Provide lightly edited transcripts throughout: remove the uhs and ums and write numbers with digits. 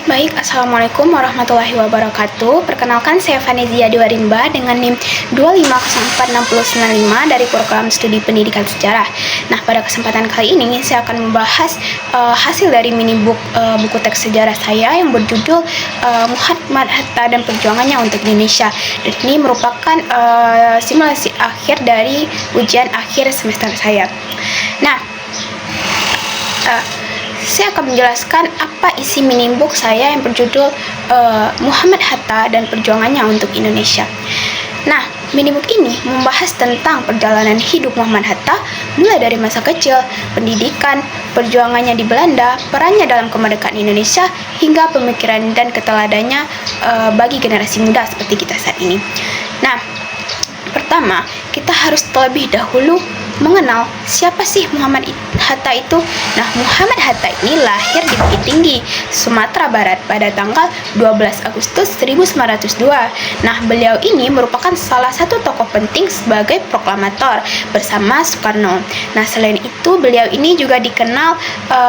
Baik, Assalamualaikum warahmatullahi wabarakatuh. Perkenalkan, saya Vanezia Diwarimba dengan NIM 2504695 dari Program Studi Pendidikan Sejarah. Nah, pada kesempatan kali ini saya akan membahas hasil dari buku teks sejarah saya yang berjudul Muhammad Hatta dan Perjuangannya untuk Indonesia. Dan ini merupakan simulasi akhir dari ujian akhir semester saya. Nah, saya akan menjelaskan apa isi minibook saya yang berjudul Muhammad Hatta dan Perjuangannya untuk Indonesia. Nah, minibook ini membahas tentang perjalanan hidup Muhammad Hatta mulai dari masa kecil, pendidikan, perjuangannya di Belanda, perannya dalam kemerdekaan Indonesia, hingga pemikiran dan keteladannya bagi generasi muda seperti kita saat ini. Nah, pertama, kita harus terlebih dahulu mengenal siapa sih Muhammad Hatta itu. Nah, Muhammad Hatta ini lahir di Bukit Tinggi, Sumatera Barat pada tanggal 12 Agustus 1902. Nah, beliau ini merupakan salah satu tokoh penting sebagai proklamator bersama Soekarno. Nah, selain itu beliau ini juga dikenal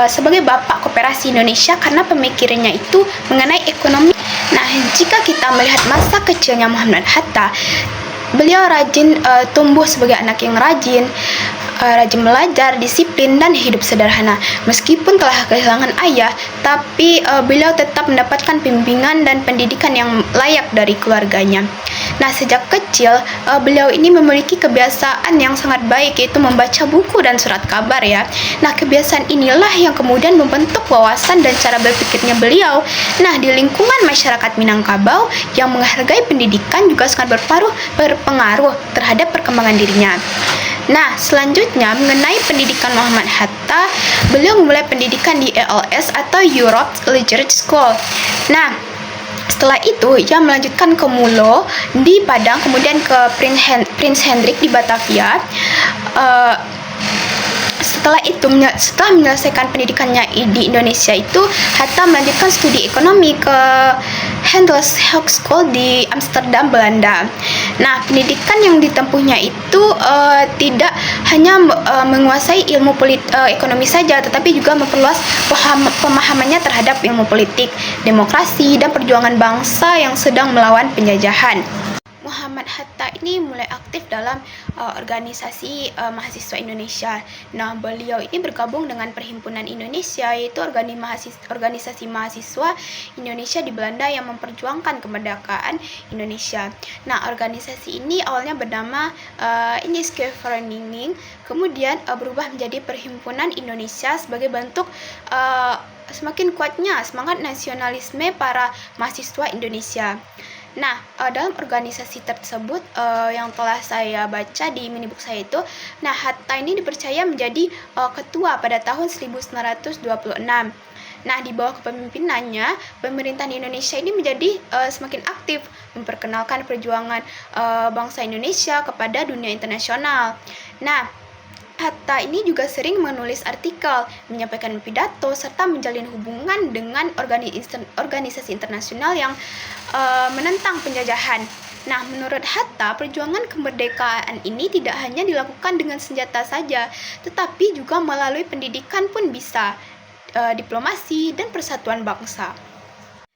sebagai Bapak Koperasi Indonesia karena pemikirannya itu mengenai ekonomi. Nah, jika kita melihat masa kecilnya Muhammad Hatta, beliau rajin tumbuh sebagai anak yang rajin belajar, disiplin, dan hidup sederhana. Meskipun telah kehilangan ayah, tapi beliau tetap mendapatkan bimbingan dan pendidikan yang layak dari keluarganya. Nah, sejak kecil, beliau ini memiliki kebiasaan yang sangat baik, yaitu membaca buku dan surat kabar ya. Nah, kebiasaan inilah yang kemudian membentuk wawasan dan cara berpikirnya beliau. Nah, di lingkungan masyarakat Minangkabau yang menghargai pendidikan juga sangat berpengaruh terhadap perkembangan dirinya. Nah, selanjutnya mengenai pendidikan Muhammad Hatta, beliau memulai pendidikan di ELS atau Europe Leisure School. Nah, setelah itu ia melanjutkan ke Mulo di Padang, kemudian ke Prince Hendrik di Batavia. Setelah menyelesaikan pendidikannya di Indonesia itu, Hatta melanjutkan studi ekonomi ke Handelshoek School di Amsterdam, Belanda. Nah, pendidikan yang ditempuhnya itu tidak hanya menguasai ilmu ekonomi saja, tetapi juga memperluas pemahamannya terhadap ilmu politik, demokrasi, dan perjuangan bangsa yang sedang melawan penjajahan. Muhammad Hatta ini mulai aktif dalam organisasi mahasiswa Indonesia. Nah, beliau ini bergabung dengan Perhimpunan Indonesia, yaitu organisasi mahasiswa Indonesia di Belanda yang memperjuangkan kemerdekaan Indonesia. Nah, organisasi ini awalnya bernama Indiske Vereniging, kemudian berubah menjadi Perhimpunan Indonesia sebagai bentuk semakin kuatnya semangat nasionalisme para mahasiswa Indonesia. Nah, dalam organisasi tersebut yang telah saya baca di minibook saya itu, nah, Hatta ini dipercaya menjadi ketua pada tahun 1926. Nah, di bawah kepemimpinannya, pemerintahan Indonesia ini menjadi semakin aktif memperkenalkan perjuangan bangsa Indonesia kepada dunia internasional. Nah, Hatta ini juga sering menulis artikel, menyampaikan pidato, serta menjalin hubungan dengan organisasi internasional yang menentang penjajahan. Nah, menurut Hatta, perjuangan kemerdekaan ini tidak hanya dilakukan dengan senjata saja, tetapi juga melalui pendidikan pun bisa, diplomasi, dan persatuan bangsa.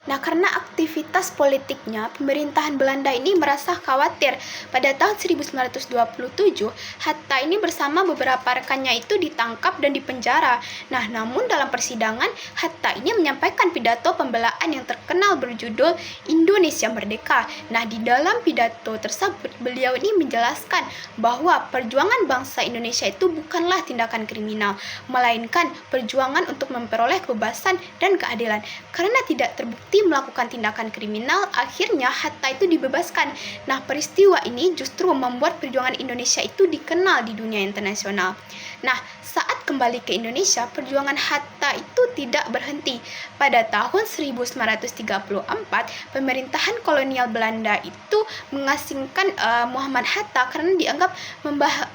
Nah, karena aktivitas politiknya, pemerintahan Belanda ini merasa khawatir. Pada tahun 1927, Hatta ini bersama beberapa rekannya itu ditangkap dan dipenjara. Nah, namun dalam persidangan, Hatta ini menyampaikan pidato pembelaan yang terkenal berjudul Indonesia Merdeka. Nah, di dalam pidato tersebut, beliau ini menjelaskan bahwa perjuangan bangsa Indonesia itu bukanlah tindakan kriminal, melainkan perjuangan untuk memperoleh kebebasan dan keadilan. Karena tidak terbukti melakukan tindakan kriminal, akhirnya Hatta itu dibebaskan. Nah, peristiwa ini justru membuat perjuangan Indonesia itu dikenal di dunia internasional. Nah, saat kembali ke Indonesia, perjuangan Hatta itu tidak berhenti. Pada tahun 1934, pemerintahan kolonial Belanda itu mengasingkan Muhammad Hatta karena dianggap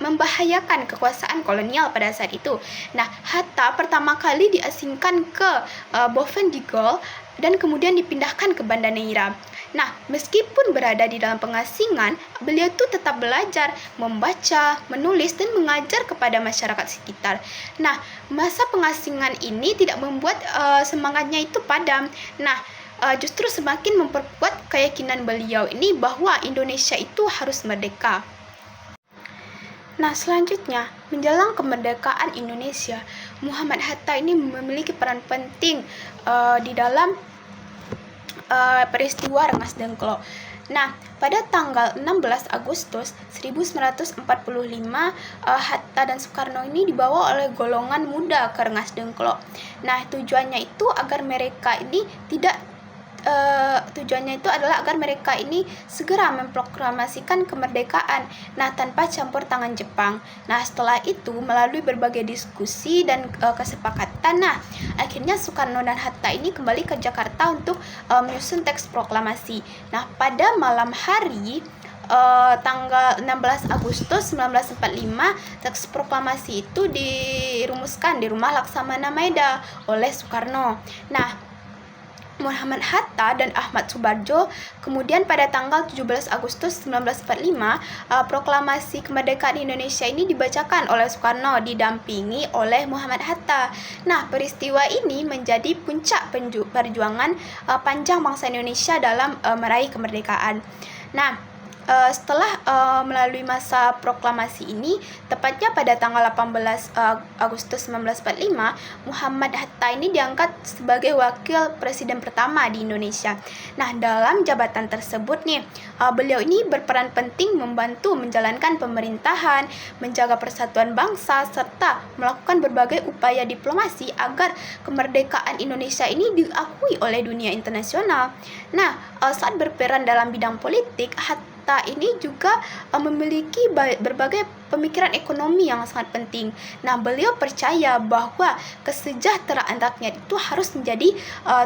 membahayakan kekuasaan kolonial pada saat itu. Nah, Hatta pertama kali diasingkan ke Boven di Gaulle dan kemudian dipindahkan ke Banda Neira. Nah, meskipun berada di dalam pengasingan, beliau itu tetap belajar, membaca, menulis, dan mengajar kepada masyarakat sekitar. Nah, masa pengasingan ini tidak membuat semangatnya itu padam. Nah, justru semakin memperkuat keyakinan beliau ini bahwa Indonesia itu harus merdeka. Nah, selanjutnya, menjelang kemerdekaan Indonesia, Muhammad Hatta ini memiliki peran penting di dalam peristiwa Rengas Dengklok. Nah, pada tanggal 16 Agustus 1945, Hatta dan Soekarno ini dibawa oleh golongan muda ke Rengas Dengklok. Nah, tujuannya itu adalah agar mereka ini segera memproklamasikan kemerdekaan, tanpa campur tangan Jepang. Nah, setelah itu melalui berbagai diskusi dan kesepakatan, akhirnya Soekarno dan Hatta ini kembali ke Jakarta untuk menyusun teks proklamasi. Nah, pada malam hari tanggal 16 Agustus 1945, teks proklamasi itu dirumuskan di Rumah Laksamana Maeda oleh Soekarno. Nah, Muhammad Hatta dan Ahmad Subarjo kemudian pada tanggal 17 Agustus 1945, proklamasi kemerdekaan Indonesia ini dibacakan oleh Soekarno didampingi oleh Muhammad Hatta. Nah, peristiwa ini menjadi puncak perjuangan panjang bangsa Indonesia dalam meraih kemerdekaan. Nah, setelah melalui masa proklamasi ini, tepatnya pada tanggal 18 Agustus 1945, Muhammad Hatta ini diangkat sebagai wakil presiden pertama di Indonesia. Nah, dalam jabatan tersebut beliau ini berperan penting membantu menjalankan pemerintahan, menjaga persatuan bangsa, serta melakukan berbagai upaya diplomasi agar kemerdekaan Indonesia ini diakui oleh dunia internasional. Nah, saat berperan dalam bidang politik, Hatta ini juga memiliki berbagai pemikiran ekonomi yang sangat penting. Nah, beliau percaya bahwa kesejahteraan rakyat itu harus menjadi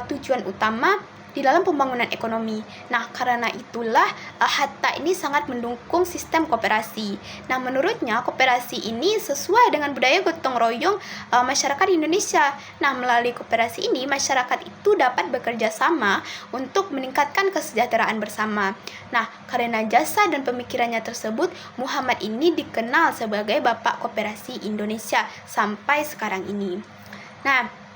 tujuan utama di dalam pembangunan ekonomi. Nah, karena itulah Hatta ini sangat mendukung sistem koperasi. Nah, menurutnya koperasi ini sesuai dengan budaya gotong royong masyarakat Indonesia. Nah, melalui koperasi ini masyarakat itu dapat bekerja sama untuk meningkatkan kesejahteraan bersama. Nah, karena jasa dan pemikirannya tersebut, Muhammad ini dikenal sebagai Bapak Koperasi Indonesia sampai sekarang ini. Nah,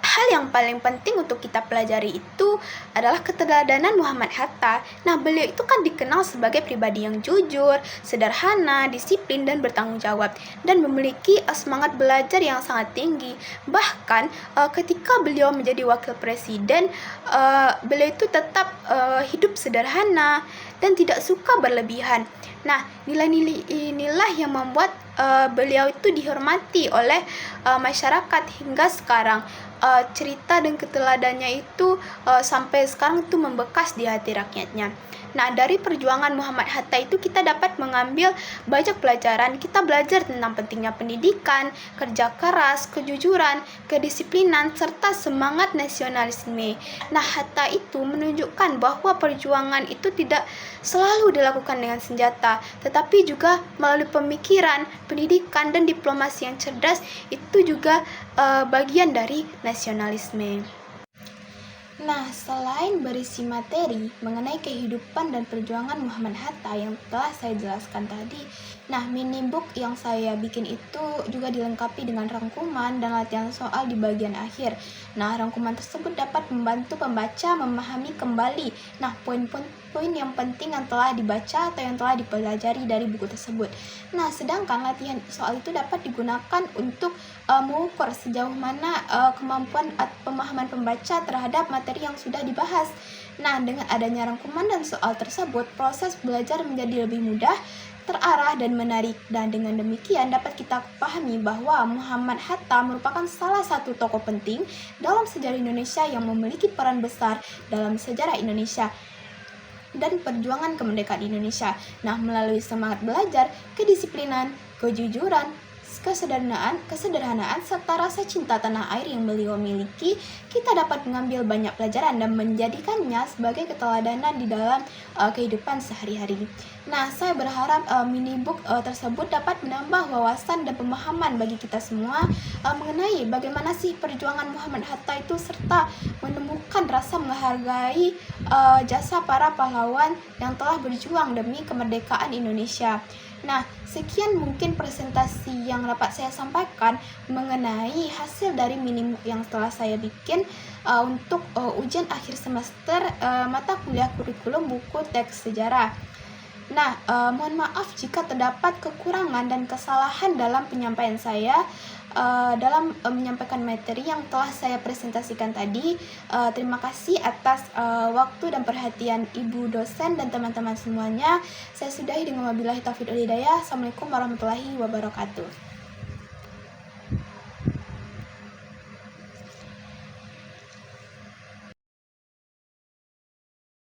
hal yang paling penting untuk kita pelajari itu adalah keteladanan Muhammad Hatta. Nah, beliau itu kan dikenal sebagai pribadi yang jujur, sederhana, disiplin, dan bertanggung jawab, dan memiliki semangat belajar yang sangat tinggi. Bahkan ketika beliau menjadi wakil presiden, beliau itu tetap hidup sederhana dan tidak suka berlebihan. Nah, nilai-nilai inilah yang membuat beliau itu dihormati oleh masyarakat hingga sekarang. Cerita dan keteladannya itu sampai sekarang itu membekas di hati rakyatnya. Nah, dari perjuangan Muhammad Hatta itu kita dapat mengambil banyak pelajaran. Kita belajar tentang pentingnya pendidikan, kerja keras, kejujuran, kedisiplinan, serta semangat nasionalisme. Nah, Hatta itu menunjukkan bahwa perjuangan itu tidak selalu dilakukan dengan senjata, tetapi juga melalui pemikiran, pendidikan, dan diplomasi yang cerdas. Itu juga bagian dari nasionalisme. Nah, selain berisi materi mengenai kehidupan dan perjuangan Muhammad Hatta yang telah saya jelaskan tadi, mini book yang saya bikin itu juga dilengkapi dengan rangkuman dan latihan soal di bagian akhir. Nah, rangkuman tersebut dapat membantu pembaca memahami kembali poin-poin yang penting yang telah dibaca atau yang telah dipelajari dari buku tersebut. Nah, sedangkan latihan soal itu dapat digunakan untuk mengukur sejauh mana kemampuan pemahaman pembaca terhadap materi yang sudah dibahas. Nah, dengan adanya rangkuman dan soal tersebut, proses belajar menjadi lebih mudah, terarah, dan menarik. Dan dengan demikian dapat kita pahami bahwa Muhammad Hatta merupakan salah satu tokoh penting dalam sejarah Indonesia yang memiliki peran besar dalam sejarah Indonesia dan perjuangan kemerdekaan Indonesia. Nah, melalui semangat belajar, kedisiplinan, kejujuran, kesederhanaan serta rasa cinta tanah air yang beliau miliki, kita dapat mengambil banyak pelajaran dan menjadikannya sebagai keteladanan di dalam kehidupan sehari-hari. Nah, saya berharap mini book tersebut dapat menambah wawasan dan pemahaman bagi kita semua mengenai bagaimana sih perjuangan Muhammad Hatta itu, serta menemukan rasa menghargai jasa para pahlawan yang telah berjuang demi kemerdekaan Indonesia. Nah, sekian mungkin presentasi yang dapat saya sampaikan mengenai hasil dari minimum yang telah saya bikin untuk ujian akhir semester mata kuliah kurikulum buku teks sejarah. Nah, mohon maaf jika terdapat kekurangan dan kesalahan dalam penyampaian saya dalam menyampaikan materi yang telah saya presentasikan tadi. Terima kasih atas waktu dan perhatian Ibu dosen dan teman-teman semuanya. Saya sudahi dengan wabillahi taufiq wal hidayah. Assalamualaikum warahmatullahi wabarakatuh.